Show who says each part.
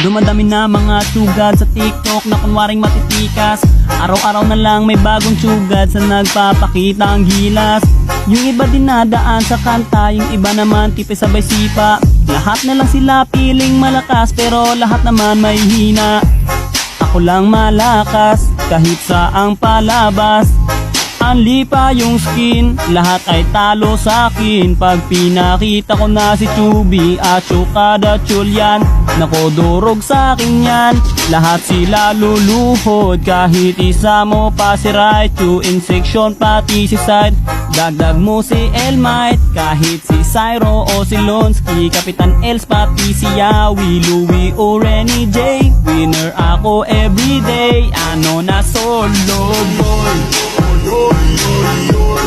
Speaker 1: Dumadami na mga sugad sa TikTok na kunwaring matitikas. Araw-araw na lang may bagong sugad sa nagpapakita ang gilas. Yung iba dinadaan sa kanta, yung iba naman tipe sabay sipa. Lahat na lang sila piling malakas pero lahat naman may hina. Ako lang malakas kahit saang palabas. Anli pa yung skin, lahat ay talo sa akin. Pag pinakita ko na si Chubby at Chukada Chulyan, nako durog sa akin yan. Lahat sila luluhod, kahit isa mo pa si Raichu. In section pati si Side, dagdag mo si Elmite. Kahit si Cyro o si Lonsky, Kapitan Els pati si Yawi, Louie o Renny J. Winner ako everyday, ano na solo boy.
Speaker 2: Yoy, yoy, yoy,